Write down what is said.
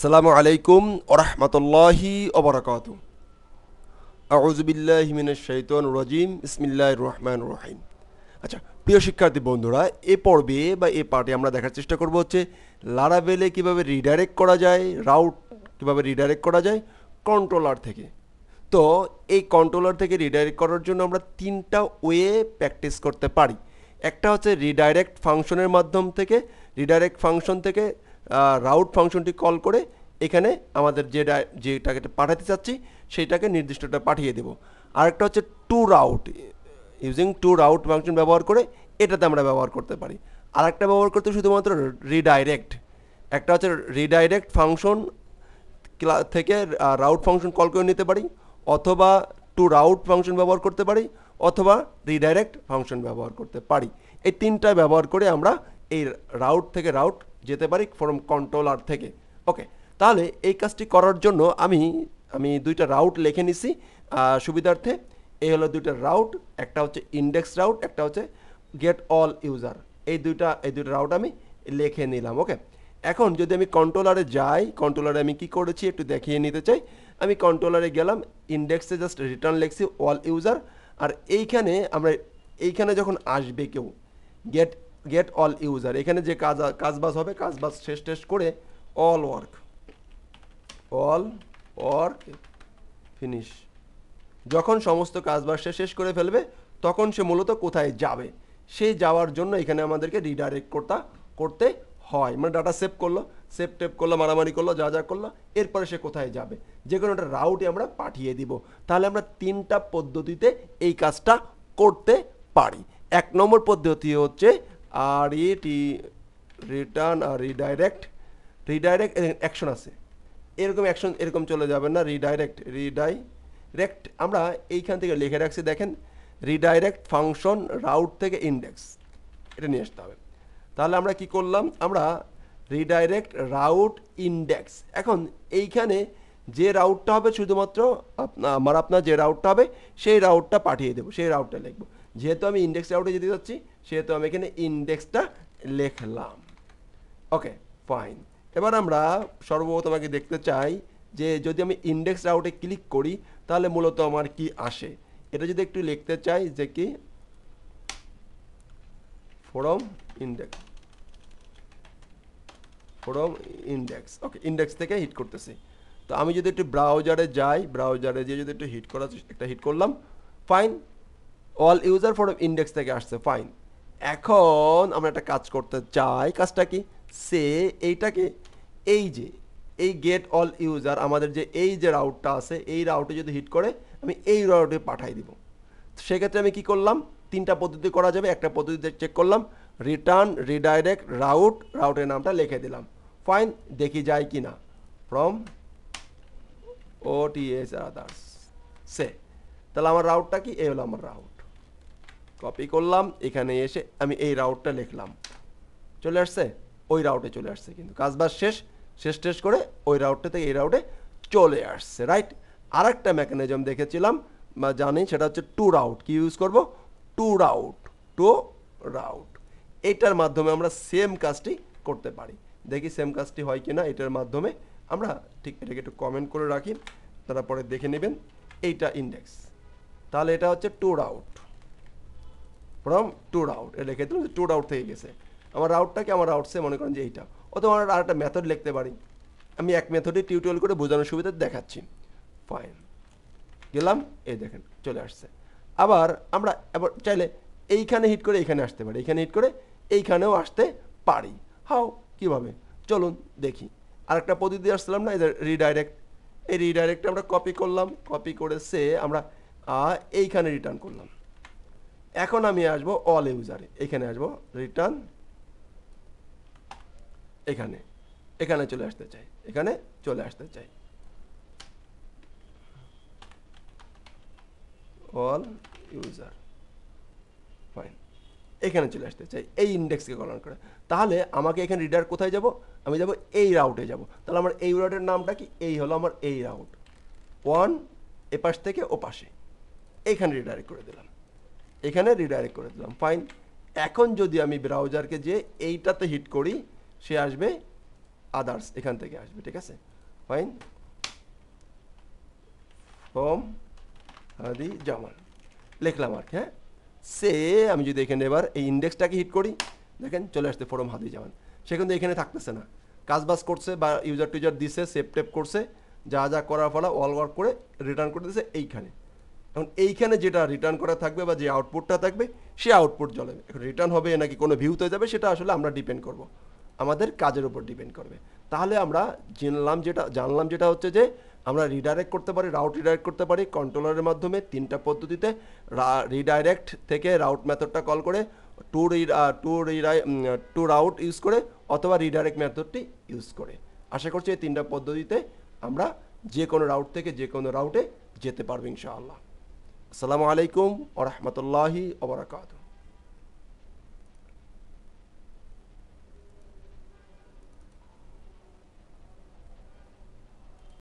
আসসালামু আলাইকুম ওরহমতুল্লাহি ওবরাকাতু। আউযু বিল্লাহি মিনাশ শাইতানির রাজিম। বিসমিল্লাহির রহমানির রহিম। আচ্ছা, প্রিয় শিক্ষার্থী বন্ধুরা, এ পর্বে বা এ পার্টে আমরা দেখার চেষ্টা করব হচ্ছে লারাভেলে কিভাবে রিডাইরেক্ট করা যায়, রাউট কিভাবে রিডাইরেক্ট করা যায় কন্ট্রোলার থেকে। তো এই কন্ট্রোলার থেকে রিডাইরেক্ট করার জন্য আমরা তিনটা ওয়ে প্র্যাকটিস করতে পারি। একটা হচ্ছে রিডাইরেক্ট ফাংশনের মাধ্যম থেকে, রিডাইরেক্ট ফাংশন থেকে রাউট ফাংশনটি কল করে এখানে আমাদের যেটাকে পাঠাতে চাচ্ছি সেইটাকে নির্দিষ্টটা পাঠিয়ে দেব। আরেকটা হচ্ছে to route, using to route function ব্যবহার করে এটাতে আমরা ব্যবহার করতে পারি। আরেকটা ব্যবহার করতে শুধুমাত্র রিডাইরেক্ট, একটা হচ্ছে রিডাইরেক্ট ফাংশন থেকে রাউট ফাংশন কল করে নিতে পারি, অথবা টু রাউট ফাংশন ব্যবহার করতে পারি, অথবা রিডাইরেক্ট ফাংশন ব্যবহার করতে পারি। এই তিনটা ব্যবহার করে আমরা এই রাউট থেকে রাউট যেতে পারি ফ্রম কন্ট্রোলার থেকে। ওকে, তাহলে এই কাজটি করার জন্য আমি দুইটা রাউট লিখে নিছি সুবিধার্থে। এই হলো দুইটা রাউট, একটা হচ্ছে ইন্ডেক্স রাউট, একটা হচ্ছে গেট অল ইউজার। এই দুইটা রাউট আমি লিখে নিলাম। ওকে, এখন যদি আমি কন্ট্রোলারে যাই, কন্ট্রোলারে আমি কি করেছি একটু দেখিয়ে নিতে চাই। আমি কন্ট্রোলারে গেলাম, ইন্ডেক্সে জাস্ট রিটার্ন লিখছি অল ইউজার। আর এইখানে যখন আসবে কেউ গেট গেট অল ইউজার, এখানে যে কাজবাজ হবে, কাজবাজ শেষ করে অল ওয়ার্ক ফিনিশ, যখন সমস্ত কাজবাজ শেষ করে ফেলবে তখন সে মূলত কোথায় যাবে, সেই যাওয়ার জন্য এখানে আমাদেরকে রিডাইরেক্ট করতে হয়। মানে ডাটা সেভ টেপ করলো, মারামারি করলো, যা করলো, এরপরে সে কোথায় যাবে, যে কোনো একটা রাউটে আমরা পাঠিয়ে দিব। তাহলে আমরা তিনটা পদ্ধতিতে এই কাজটা করতে পারি। এক নম্বর পদ্ধতি হচ্ছে রিটার্ন আর রিডাইরেক্ট অ্যাকশন আছে, এরকম চলে যাবে না। রিডাইরেক্ট আমরা এইখান থেকে লিখে রাখছি, দেখেন, রিডাইরেক্ট ফাংশন রাউট থেকে ইন্ডেক্স, এটা নিয়ে আসতে হবে। তাহলে আমরা কি করলাম, আমরা রিডাইরেক্ট রাউট ইন্ডেক্স। এখন এইখানে যে রাউটটা হবে শুধুমাত্র আপনার যে রাউটটা হবে সেই রাউটটা পাঠিয়ে দেবো, সেই রাউটটা লিখবো। যেহেতু আমি ইন্ডেক্স রাউটে যেতে যাচ্ছি সেহেতু আমি এখানে ইন্ডেক্সটা লিখলাম। ওকে, ফাইন। এবার আমরা সর্বপ্রথম আগে দেখতে চাই যে যদি আমি ইন্ডেক্স রাউটে ক্লিক করি তাহলে মূলত আমার কি আসে। এটা যদি একটু লিখতে চাই যে কি ফ্রম ইন্ডেক্স। ওকে, ইন্ডেক্স থেকে হিট করতেছি। তো আমি যদি একটু ব্রাউজারে যাই, ব্রাউজারে যেয়ে যদি একটু হিট করলাম, fine, all user from index থেকে আসছে, ফাইন। এখন আমরা একটা কাজ করতে চাই, কাজটা কি, এইটাকে এই গেট অল ইউজার আমাদের এই যে রাউটটা আছে এই রাউটে যদি হিট করে আমি এই রাউটে পাঠাই দিব। সেক্ষেত্রে আমি কি করলাম, তিনটা পদ্ধতি করা যাবে। একটা পদ্ধতিতে চেক করলাম, রিটার্ন রিডাইরেক্ট রাউটের নামটা লিখে দিলাম, ফাইন, দেখি যায় কি না, ফ্রম ওটিএস আদার্স সে। তাহলে আমার রাউটটা কি, এই হলো আমার রাউট। কপি করলাম, এখানে এসে আমি এই রাউটটা লিখলাম, চলে আসছে, ওই রাউটে চলে আসছে। কিন্তু কাজবাজ শেষ করে ওই রাউটটা থেকে এই রাউটে চলে আসছে, রাইট। আর একটা মেকানিজম দেখেছিলাম বা জানি, সেটা হচ্ছে টু রাউট। কি ইউজ করব, টু রাউট। এইটার মাধ্যমে আমরা সেম কাজটি করতে পারি। দেখি সেম কাজটি হয় কিনা এটার মাধ্যমে। আমরা ঠিক এটাকে একটু কমেন্ট করে রাখি, তারপরে দেখে নেবেন। এইটা ইন্ডেক্স, তাহলে এটা হচ্ছে to route, from to route, এটা লিখে দিলাম, টু রাউট থেকে গেছে। আমার রাউটটাকে আমার রাউটসে মনে করেন যে এইটা, অথবা আমরা আর একটা মেথড লিখতে পারি। আমি এক মেথডে টিউটোরিয়াল করে বোঝানোর সুবিধা দেখাচ্ছি। ফাইন, গেলাম, এই দেখেন চলে আসছে। আবার আমরা চাইলে এইখানে হিট করে এইখানে আসতে পারি, এইখানে হিট করে এইখানেও আসতে পারি। হাও, কীভাবে, চলুন দেখি। আরেকটা পদ্ধতি আসছিলাম না, এদের রিডাইরেক্ট। এই রিডাইরেক্টটা আমরা কপি করলাম, কপি করে আমরা এইখানে রিটার্ন করলাম। এখন আমি আসবো অল ইউজারে, এখানে আসবো রিটার্ন, এখানে চলে আসতে চাই, অল ইউজার, ফাইন, এখানে চলে আসতে চাই এই ইন্ডেক্সকে কলন করে। তাহলে আমাকে এখানে রিডার কোথায় যাব, আমি যাব এই রাউটে যাব। তাহলে আমার এই রাউটের নামটা কি, এই হলো আমার এই রাউট, ওয়ান, এপাশ থেকে ও পাশে, এখানে রিডাইরেক্ট করে দিলাম, ফাইন। এখন যদি আমি ব্রাউজারকে যে এইটাতে হিট করি, সে আসবে আদার্স এখান থেকে আসবে, ঠিক আছে? ফাইন ফ্রম হাদি জামান লিখলাম আর কি। হ্যাঁ, সে আমি যদি এখানে এবার এই ইন্ডেক্সটাকে হিট করি, দেখেন চলে আসছে ফ্রম হাদি জামান। সে কিন্তু এখানে থাকতেছে না, কাজ বাজ করছে বা ইউজার টুজার দিছে, সেভ টেপ করছে, যা যা করার ফলে অল ওয়ার্ক করে রিটার্ন করে দিয়েছে এইখানে। এখন এইখানে যেটা রিটার্ন করা থাকবে বা যে আউটপুটটা থাকবে সে আউটপুট জ্বলে। এখন রিটার্ন হবে নাকি কোনো ভিউতে যাবে সেটা আসলে আমরা ডিপেন্ড করব, আমাদের কাজের উপর ডিপেন্ড করবে। তাহলে আমরা জানলাম যেটা হচ্ছে যে আমরা রিডাইরেক্ট করতে পারি, রাউট রিডাইরেক্ট করতে পারি কন্ট্রোলারের মাধ্যমে 3টা পদ্ধতিতে। রিডাইরেক্ট থেকে রাউট মেথডটা কল করে, টু রাউট ইউজ করে, অথবা রিডাইরেক্ট মেথডটি ইউজ করে। আশা করছি এই 3টা পদ্ধতিতে আমরা যে কোনো রাউট থেকে যে কোনো রাউটে যেতে পারবো ইনশাআল্লাহ। আসসালামু আলাইকুম ওয়া রাহমাতুল্লাহি ওয়া বারাকাতুহু।